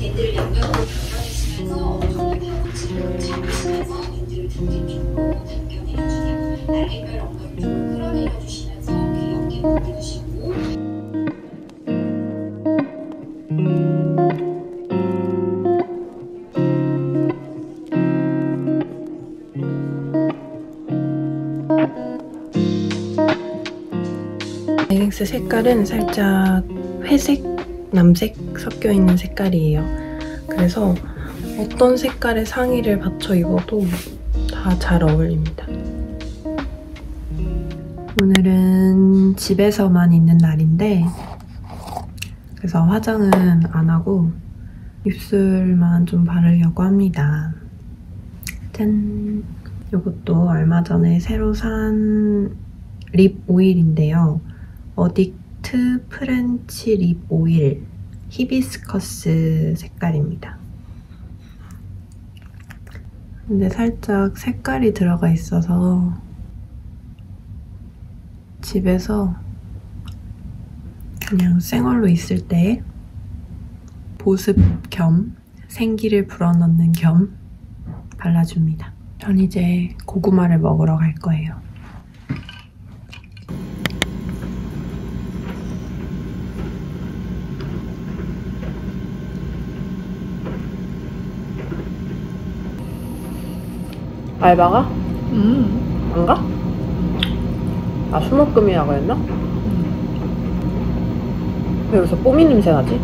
밴드를 양면으로 변경해주면서 엉덩이 잡으시면서 밴드를 등 뒤쪽으로 당겨내주세요. 날개뼈 엉덩이 쪽으로 끌어내려주시면서 어깨 올려주시고 레깅스 색깔은 살짝 회색, 남색 섞여있는 색깔이에요. 그래서 어떤 색깔의 상의를 받쳐 입어도 다 잘 어울립니다. 오늘은 집에서만 있는 날인데 그래서 화장은 안 하고 입술만 좀 바르려고 합니다. 짠! 이것도 얼마 전에 새로 산 립 오일인데요. 어딕트 프렌치 립 오일 히비스커스 색깔입니다. 근데 살짝 색깔이 들어가 있어서 집에서 그냥 생얼로 있을 때 보습 겸 생기를 불어넣는 겸 발라줍니다. 전 이제 고구마를 먹으러 갈 거예요. 알바가? 안 가? 아, 수목금이라고 했나? 왜 여기서 뽀미 냄새 나지?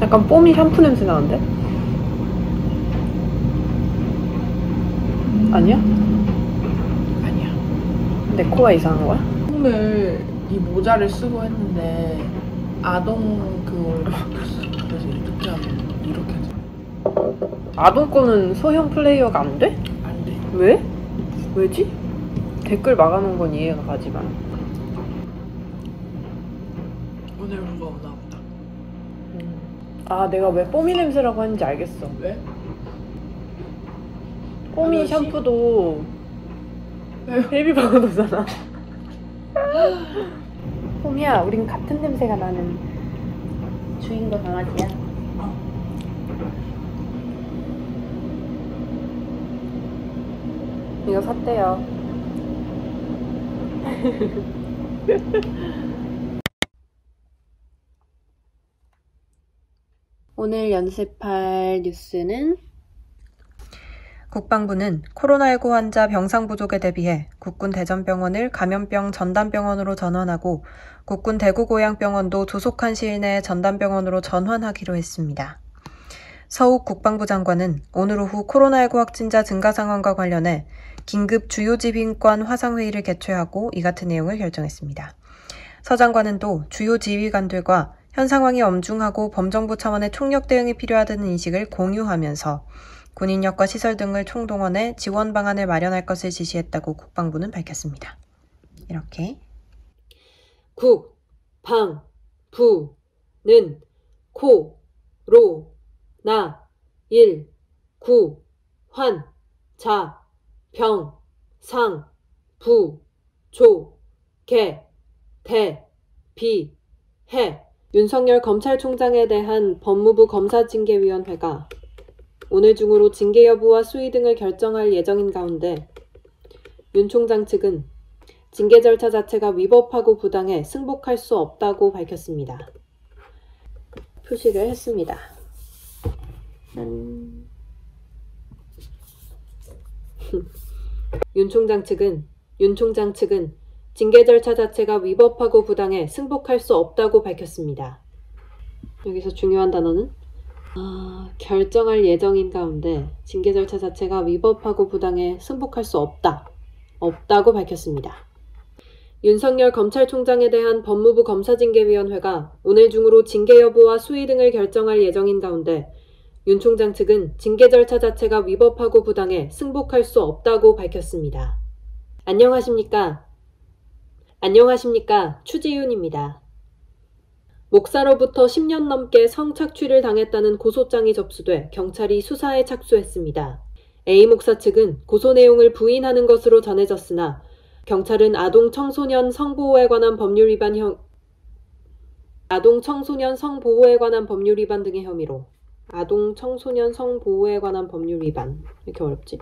약간 뽀미 샴푸 냄새 나는데? 아니야? 아니야. 내 코가 이상한 거야? 오늘 이 모자를 쓰고 했는데 아동 그걸로 바뀌었어. 그래서 이렇게 하면 이렇게 하자. 아동 거는 소형 플레이어가 안 돼? 안 돼. 왜? 왜지? 댓글 막아놓은 건 이해가 가지만. 오늘 누가 오나 보다. 아, 내가 왜 뽀미 냄새라고 했는지 알겠어. 왜? 뽀미 아저씨? 샴푸도 베이비 바우더잖아. 뽀미야, 우린 같은 냄새가 나는 주인과 강아지야. 이거 샀대요. 오늘 연습할 뉴스는 국방부는 코로나19 환자 병상 부족에 대비해 국군 대전병원을 감염병 전담병원으로 전환하고 국군 대구고양병원도 조속한 시일 내에 전담병원으로 전환하기로 했습니다. 서욱 국방부 장관은 오늘 오후 코로나19 확진자 증가 상황과 관련해 긴급 주요지휘관 화상회의를 개최하고 이 같은 내용을 결정했습니다. 서 장관은 또 주요 지휘관들과 현 상황이 엄중하고 범정부 차원의 총력 대응이 필요하다는 인식을 공유하면서 군인력과 시설 등을 총동원해 지원 방안을 마련할 것을 지시했다고 국방부는 밝혔습니다. 이렇게 국, 방, 부, 는, 코, 로, 나, 일, 구, 환, 자, 병, 상, 부, 조, 개, 대, 비, 해. 윤석열 검찰총장에 대한 법무부 검사징계위원회가 오늘 중으로 징계 여부와 수위 등을 결정할 예정인 가운데 윤 총장 측은 징계 절차 자체가 위법하고 부당해 승복할 수 없다고 밝혔습니다. 표시를 했습니다. 윤 총장 측은 징계 절차 자체가 위법하고 부당해 승복할 수 없다고 밝혔습니다. 여기서 중요한 단어는 결정할 예정인 가운데 징계 절차 자체가 위법하고 부당해 승복할 수 없다고 밝혔습니다. 윤석열 검찰총장에 대한 법무부 검사징계위원회가 오늘 중으로 징계 여부와 수위 등을 결정할 예정인 가운데 윤 총장 측은 징계 절차 자체가 위법하고 부당해 승복할 수 없다고 밝혔습니다. 안녕하십니까? 추지윤입니다. 목사로부터 10년 넘게 성착취를 당했다는 고소장이 접수돼 경찰이 수사에 착수했습니다. A 목사 측은 고소 내용을 부인하는 것으로 전해졌으나 경찰은 아동 청소년 성보호에 관한 법률 위반 등의 혐의로 이렇게 어렵지?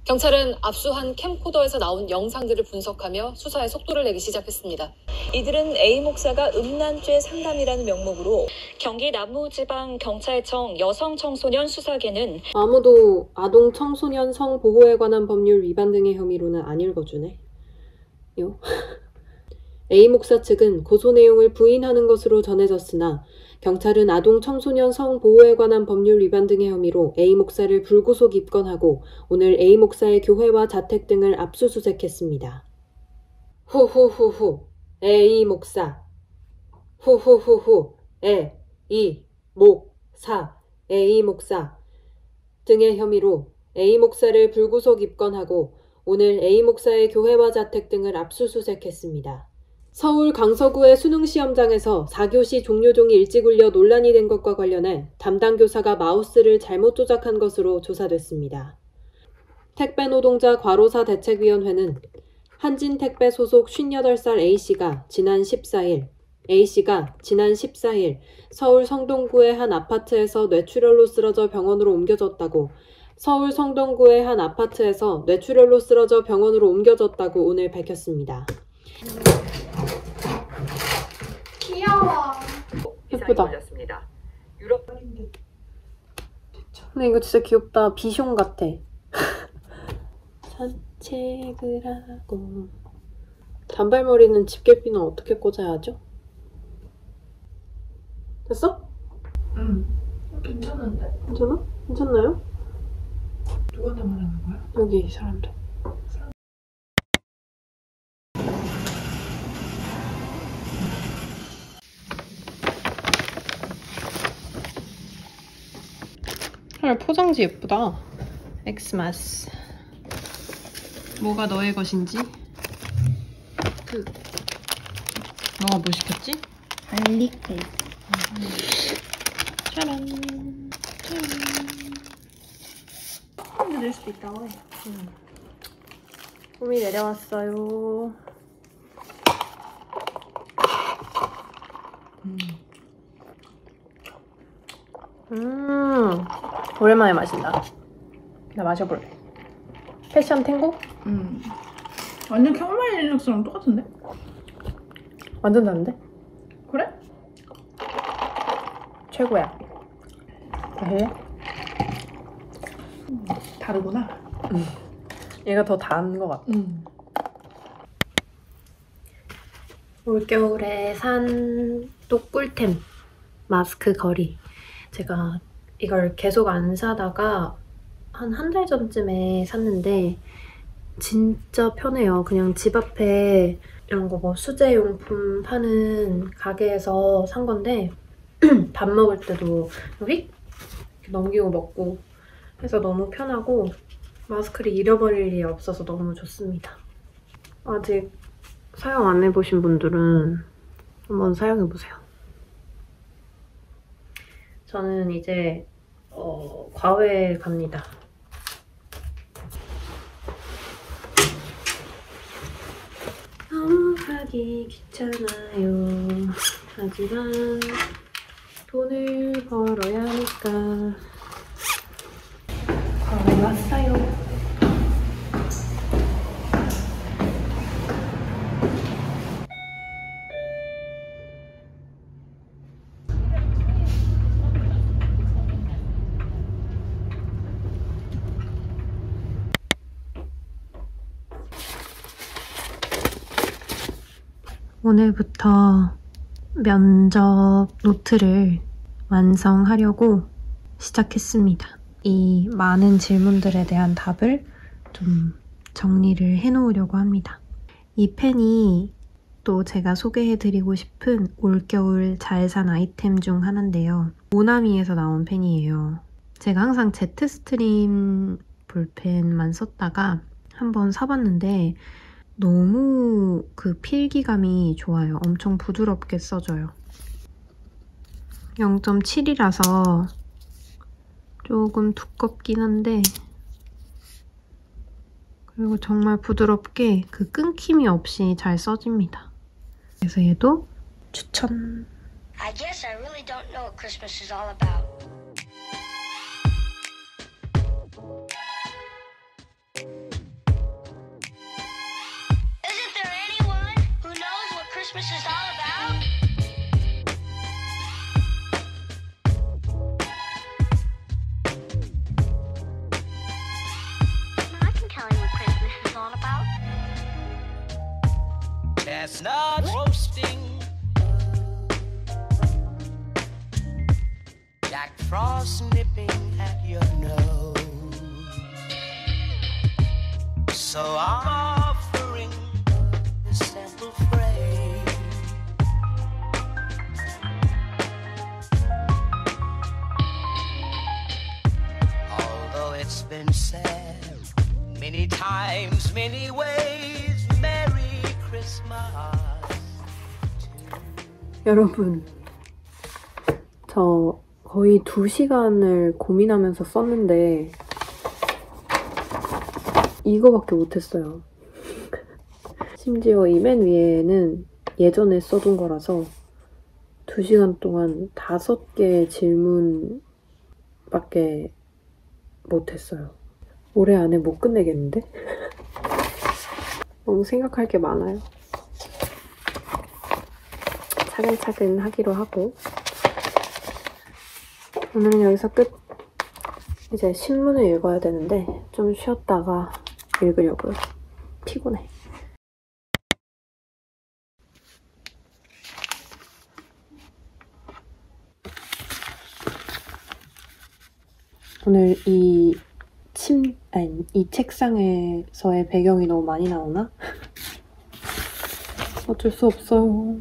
경찰은 압수한 캠코더에서 나온 영상들을 분석하며 수사에 속도를 내기 시작했습니다. 이들은 A 목사가 음란죄 상담이라는 명목으로 경기 남부지방경찰청 여성청소년 수사계는 아무도 아동 청소년 성보호에 관한 법률 위반 등의 혐의로는 안 읽어주네. A 목사 측은 고소 내용을 부인하는 것으로 전해졌으나 경찰은 아동 청소년 성보호에 관한 법률 위반 등의 혐의로 A 목사를 불구속 입건하고 오늘 A 목사의 교회와 자택 등을 압수수색했습니다. A 목사 등의 혐의로 A 목사를 불구속 입건하고 오늘 A 목사의 교회와 자택 등을 압수수색했습니다. 서울 강서구의 수능시험장에서 4교시 종료종이 일찍 울려 논란이 된 것과 관련해 담당 교사가 마우스를 잘못 조작한 것으로 조사됐습니다. 택배노동자 과로사 대책위원회는 한진택배 소속 58살 A씨가 지난 14일 서울 성동구의 한 아파트에서 뇌출혈로 쓰러져 병원으로 옮겨졌다고 오늘 밝혔습니다. 귀여워. 예쁘다. 근데 이거 진짜 귀엽다. 비숑 같아. 산책을 하고. 단발머리는 집게피는 어떻게 꽂아야 하죠? 됐어? 응. 괜찮은데. 괜찮아? 괜찮나요? 누구한테 말하는 거야? 여기 사람들. 헐, 포장지 예쁘다. 엑스마스. 뭐가 너의 것인지? 너가 뭐 시켰지? 갈릭 베이스. 짜란. 낼 수도 있다. 봄이 내려왔어요. 오랜만에 마신다. 나 마셔볼래. 패션 탱고? 완전 캐모마일 리눅스랑 똑같은데? 완전 다른데? 그래? 최고야. 왜? 다르구나. 얘가 더 단 것 같아. 올겨울에 산 또 꿀템. 마스크 거리. 제가 이걸 계속 안 사다가 한 달 전쯤에 샀는데 진짜 편해요. 그냥 집 앞에 이런 거 뭐 수제용품 파는 가게에서 산 건데 밥 먹을 때도 휙 이렇게 넘기고 먹고 해서 너무 편하고 마스크를 잃어버릴 일이 없어서 너무 좋습니다. 아직 사용 안 해보신 분들은 한번 사용해보세요. 저는 이제 과외 갑니다. 너무 가기 귀찮아요. 하지만 돈을 벌어야 하니까 과외 왔어요. 오늘부터 면접 노트를 완성하려고 시작했습니다. 이 많은 질문들에 대한 답을 좀 정리를 해놓으려고 합니다. 이 펜이 또 제가 소개해드리고 싶은 올겨울 잘 산 아이템 중 하나인데요. 모나미에서 나온 펜이에요. 제가 항상 제트스트림 볼펜만 썼다가 한번 사봤는데 너무 그 필기감이 좋아요. 엄청 부드럽게 써져요. 0.7이라서 조금 두껍긴 한데 그리고 정말 부드럽게 그 끊김이 없이 잘 써집니다. 그래서 얘도 추천! I guess I really don't know what Christmas is all about. Isn't there anyone who knows what Christmas is all about? I can tell you what Christmas is all about. Chestnuts roasting, Jack Frost nipping at your nose. So I'm offering this simple phrase. Although it's been said many times, many ways, Merry Christmas. 여러분, 저 거의 2시간을 고민하면서 썼는데 이거밖에 못했어요. 심지어 이 맨 위에는 예전에 써둔 거라서 2시간 동안 5개의 질문밖에 못했어요. 올해 안에 못 끝내겠는데? 너무 생각할 게 많아요. 차근차근 하기로 하고 오늘은 여기서 끝. 이제 신문을 읽어야 되는데 좀 쉬었다가 읽으려고요. 피곤해. 오늘 이 책상에서의 배경이 너무 많이 나오나? 어쩔 수 없어요.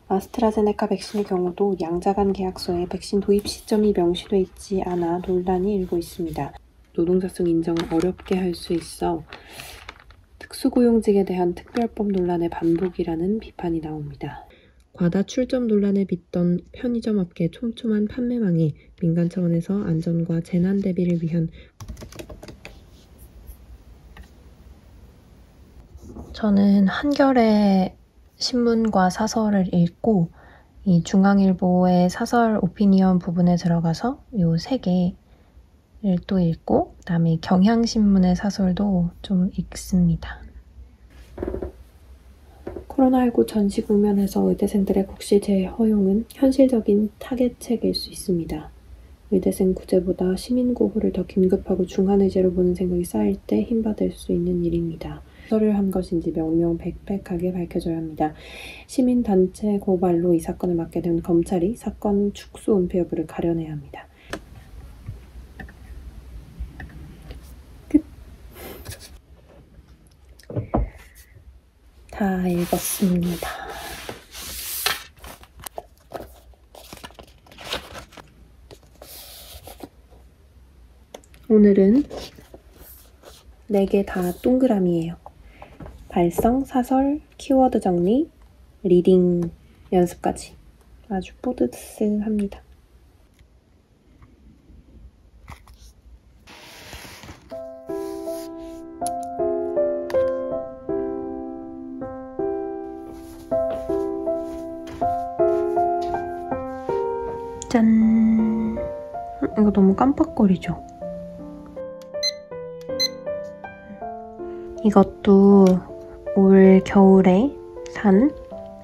아스트라제네카 백신의 경우도 양자간 계약서에 백신 도입 시점이 명시돼 있지 않아 논란이 일고 있습니다. 노동자성 인정을 어렵게 할 수 있어 특수고용직에 대한 특별법 논란의 반복이라는 비판이 나옵니다. 과다 출점 논란에 빚던 편의점 업계 촘촘한 판매망에 민간 차원에서 안전과 재난 대비를 위한 저는 한겨레 신문과 사설을 읽고 이 중앙일보의 사설 오피니언 부분에 들어가서 이 3개를 또 읽고 그다음에 경향신문의 사설도 좀 읽습니다. 코로나19 전시 국면에서 의대생들의 국시 재허용은 현실적인 타겟책일 수 있습니다. 의대생 구제보다 시민 구호를 더 긴급하고 중한 의제로 보는 생각이 쌓일 때 힘받을 수 있는 일입니다. 를 한 것인지 명명백백하게 밝혀져야 합니다. 시민단체 고발로 이 사건을 맡게 된 검찰이 사건 축소 은폐 여부를 가려내야 합니다. 끝. 다 읽었습니다. 오늘은 4개 다 동그라미예요. 발성, 사설, 키워드 정리, 리딩 연습까지 아주 뿌듯합니다. 짠! 이거 너무 깜빡거리죠? 이것도 올 겨울에 산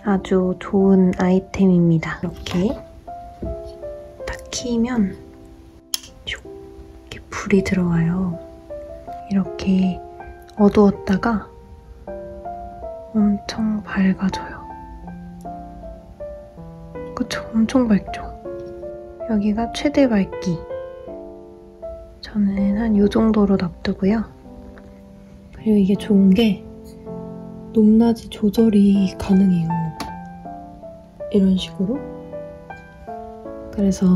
아주 좋은 아이템입니다. 이렇게 딱 키면 이렇게 불이 들어와요. 이렇게 어두웠다가 엄청 밝아져요. 그쵸? 엄청 밝죠? 여기가 최대 밝기. 저는 한 이 정도로 놔두고요. 그리고 이게 좋은 게 높낮이 조절이 가능해요. 이런 식으로. 그래서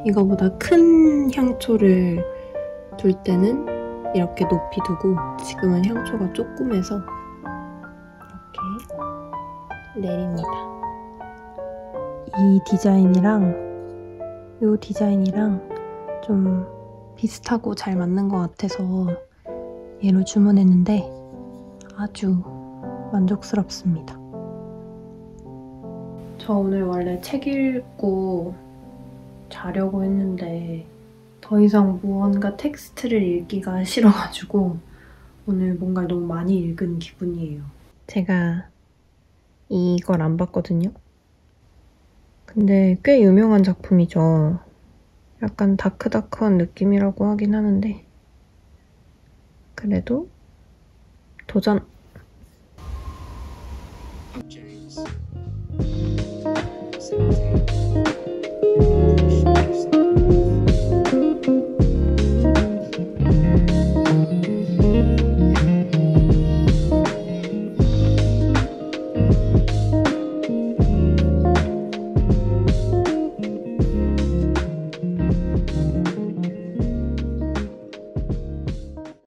이거보다 큰 향초를 둘 때는 이렇게 높이 두고 지금은 향초가 조그매서 이렇게 내립니다. 이 디자인이랑 이 디자인이랑 좀 비슷하고 잘 맞는 것 같아서 얘로 주문했는데 아주 만족스럽습니다. 저 오늘 원래 책 읽고 자려고 했는데 더 이상 무언가 텍스트를 읽기가 싫어가지고 오늘 뭔가 너무 많이 읽은 기분이에요. 제가 이걸 안 봤거든요. 근데 꽤 유명한 작품이죠. 약간 다크다크한 느낌이라고 하긴 하는데 그래도 도전! James.